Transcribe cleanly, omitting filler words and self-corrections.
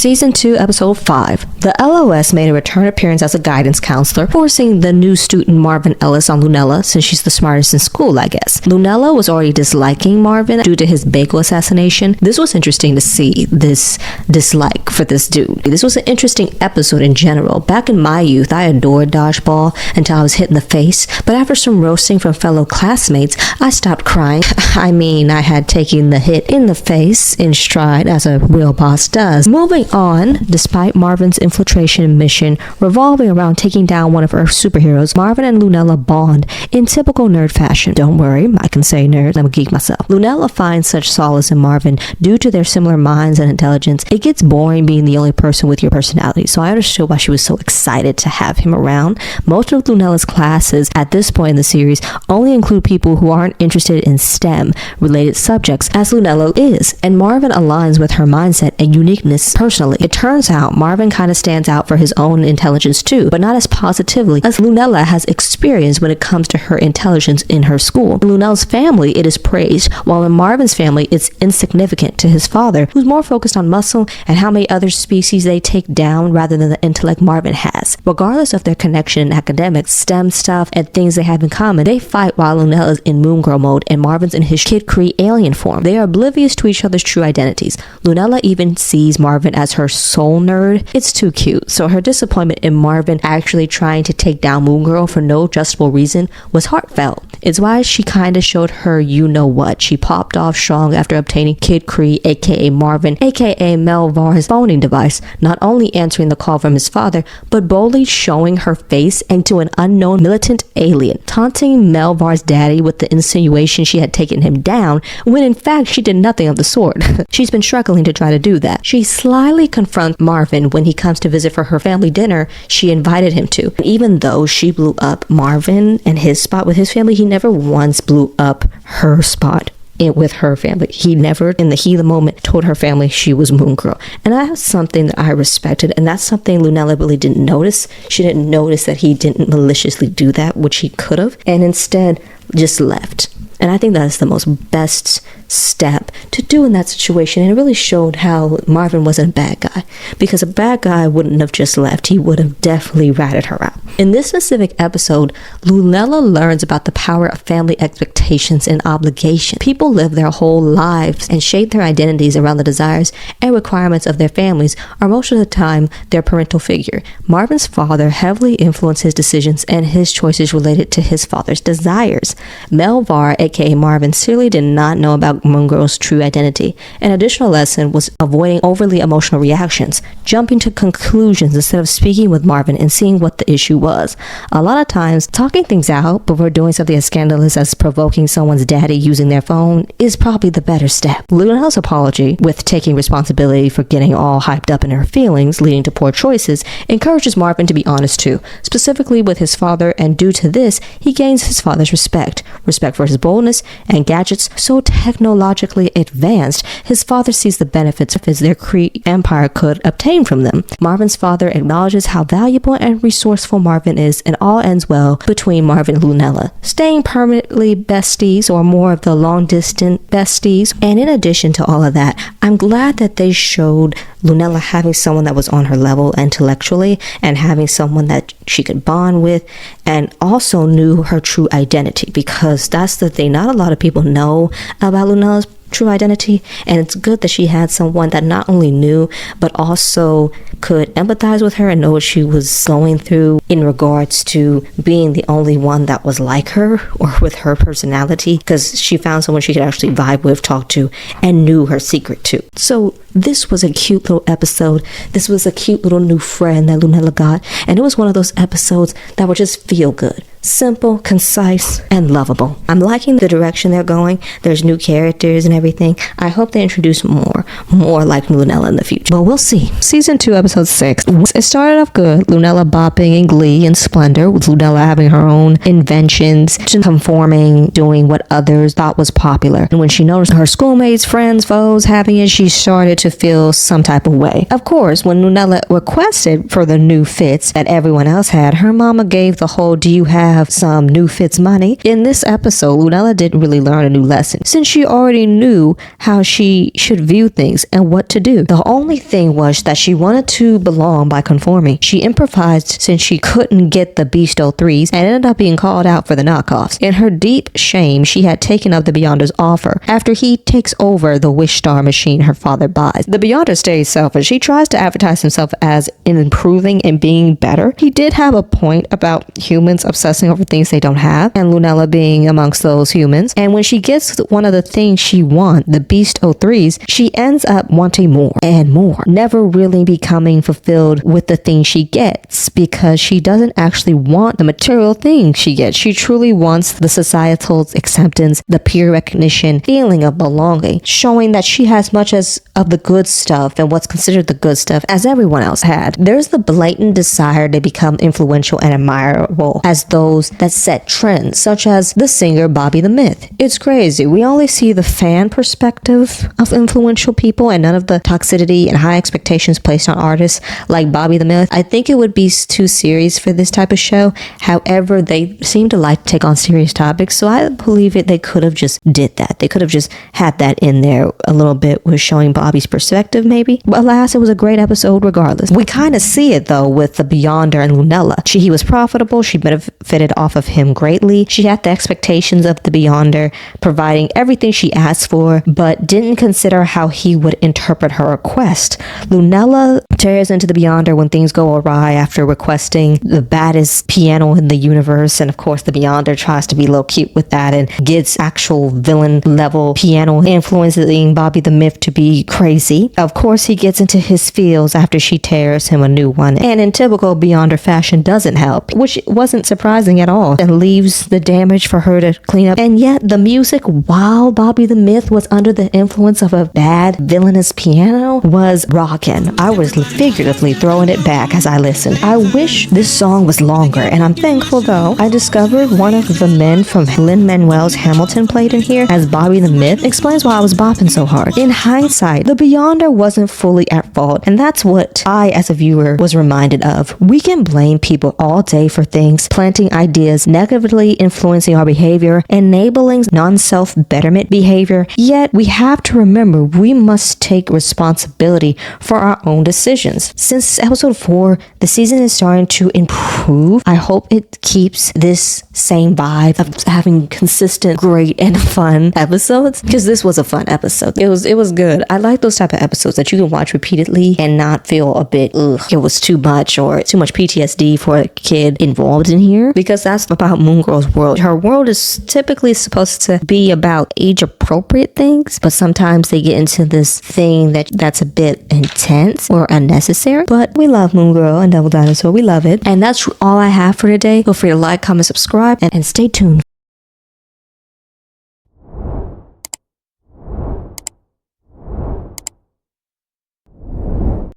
Season 2, Episode 5. The LOS made a return appearance as a guidance counselor, forcing the new student Marvin Ellis on Lunella since she's the smartest in school, I guess. Lunella was already disliking Marvin due to his bagel assassination. This was interesting to see, this dislike for this dude. This was an interesting episode in general. Back in my youth, I adored dodgeball until I was hit in the face, but after some roasting from fellow classmates, I stopped crying. I mean, I had taken the hit in the face in stride as a real boss does. Moving on, despite Marvin's infiltration mission revolving around taking down one of Earth's superheroes, Marvin and Lunella bond in typical nerd fashion. Don't worry, I can say nerd, I'm a geek myself. Lunella finds such solace in Marvin due to their similar minds and intelligence. It gets boring being the only person with your personality, so I understood why she was so excited to have him around. Most of Lunella's classes at this point in the series only include people who aren't interested in STEM related subjects, as Lunella is, and Marvin aligns with her mindset and uniqueness personally. It turns out Marvin kind of stands out for his own intelligence too, but not as positively as Lunella has experienced when it comes to her intelligence in her school. In Lunella's family, it is praised, while in Marvin's family, it's insignificant to his father, who's more focused on muscle and how many other species they take down rather than the intellect Marvin has. Regardless of their connection in academics, STEM stuff, and things they have in common, they fight while Lunella's in moongirl mode and Marvin's in his Kid Kree alien form. They are oblivious to each other's true identities. Lunella even sees Marvin as her soul nerd. It's too cute. So her disappointment in Marvin actually trying to take down Moongirl for no justifiable reason was heartfelt. It's why she kind of showed her you know what. She popped off strong after obtaining Kid Kree, aka Marvin, aka Melvar's phoning device, not only answering the call from his father, but boldly showing her face into an unknown militant alien, taunting Melvar's daddy with the insinuation she had taken him down, when in fact she did nothing of the sort. She's been struggling to try to do that. She slyly confronts Marvin when he comes to visit for her family dinner she invited him to. And even though she blew up Marvin and his spot with his family, he never once blew up her spot with her family. He never, in the heat of the moment, told her family she was Moongirl. And that's something that I respected, and that's something Lunella really didn't notice. She didn't notice that he didn't maliciously do that, which he could have, and instead just left. And I think that's the most best step to do in that situation. And it really showed how Marvin wasn't a bad guy, because a bad guy wouldn't have just left. He would have definitely ratted her out. In this specific episode, Lunella learns about the power of family expectations and obligation. People live their whole lives and shape their identities around the desires and requirements of their families, or most of the time their parental figure. Marvin's father heavily influenced his decisions and his choices related to his father's desires. Melvar, aka Marvin, clearly did not know about Moongirl's true identity. An additional lesson was avoiding overly emotional reactions, jumping to conclusions instead of speaking with Marvin and seeing what the issue was. A lot of times, talking things out before doing something as scandalous as provoking someone's daddy using their phone is probably the better step. Lunella's apology, with taking responsibility for getting all hyped up in her feelings, leading to poor choices, encourages Marvin to be honest too, specifically with his father, and due to this, he gains his father's respect for his boldness and gadgets so technologically advanced, his father sees the benefits of their Kree empire could obtain from them. Marvin's father acknowledges how valuable and resourceful Marvin is, and all ends well between Marvin and Lunella, staying permanently besties, or more of the long-distance besties. And in addition to all of that, I'm glad that they showed Lunella having someone that was on her level intellectually, and having someone that she could bond with, and also knew her true identity, because that's the thing. Not a lot of people know about Lunella's true identity, and it's good that she had someone that not only knew but also could empathize with her and know what she was going through in regards to being the only one that was like her or with her personality, because she found someone she could actually vibe with, talk to, and knew her secret too. So this was a cute little episode. This was a cute little new friend that Lunella got, and it was one of those episodes that would just feel good. Simple, concise, and lovable. I'm liking the direction they're going. There's new characters and everything. I hope they introduce more like Lunella in the future. But we'll see. Season 2, episode 6. It started off good. Lunella bopping in glee and splendor, with Lunella having her own inventions, conforming, doing what others thought was popular. And when she noticed her schoolmates, friends, foes having it, she started to feel some type of way. Of course, when Lunella requested for the new fits that everyone else had, her mama gave the whole "do you have some new fits money?" In this episode, Lunella didn't really learn a new lesson since she already knew how she should view things and what to do. The only thing was that she wanted to belong by conforming. She improvised since she couldn't get the Beasto 3s and ended up being called out for the knockoffs. In her deep shame, she had taken up the Beyonder's offer after he takes over the Wish Star machine her father buys. The Beyonder stays selfish. He tries to advertise himself as in improving and being better. He did have a point about humans obsessing over things they don't have, and Lunella being amongst those humans. And when she gets one of the things she wants, the Beasto 3s, she ends up wanting more and more, never really becoming fulfilled with the thing she gets, because she doesn't actually want the material thing she gets. She truly wants the societal acceptance, the peer recognition, feeling of belonging, showing that she has much as of the good stuff and what's considered the good stuff as everyone else had. There's the blatant desire to become influential and admirable as those that set trends, such as the singer Bobby the Myth. It's crazy. We only see the fan perspective of influential people and none of the toxicity and high expectations placed on artists like Bobby the Myth. I think it would be too serious for this type of show. However, they seem to like to take on serious topics, so I believe they could have just did that. They could have just had that in there a little bit with showing Bobby's perspective maybe. But alas, it was a great episode regardless. We kind of see it though with the Beyonder and Lunella. He was profitable. She benefited off of him greatly. She had the expectations of the Beyonder, providing everything she asked for, but didn't consider how he would interpret her request. Lunella tears into the Beyonder when things go awry after requesting the baddest piano in the universe, and of course the Beyonder tries to be a little cute with that and gets actual villain level piano, influencing Bobby the Myth to be crazy. Of course he gets into his feels after she tears him a new one, and in typical Beyonder fashion doesn't help, which wasn't surprising at all, and leaves the damage for her to clean up. And yet the music, while Bobby the Myth was under the influence of a bad villainous piano, was rocking. I was figuratively throwing it back as I listened. I wish this song was longer, and I'm thankful though. I discovered one of the men from Lin-Manuel's Hamilton played in here as Bobby the Myth. Explains why I was bopping so hard. In hindsight, the Beyonder wasn't fully at fault, and that's what I as a viewer was reminded of. We can blame people all day for things, planting ideas, negatively influencing our behavior, enabling non-self betterment behavior, yet we have to remember we must take responsibility for our own decisions. Since episode 4, the season is starting to improve. I hope it keeps this same vibe of having consistent, great, and fun episodes, because this was a fun episode. It was good. I like those type of episodes that you can watch repeatedly and not feel a bit, it was too much or too much PTSD for a kid involved in here, because that's about Moongirl's world. Her world is typically supposed to be about age-appropriate things, but sometimes they get into this thing that's a bit intense or unnecessary. But we love Moongirl and Devil Dinosaur. We love it. And that's all I have for today. Feel free to like, comment, subscribe, and stay tuned.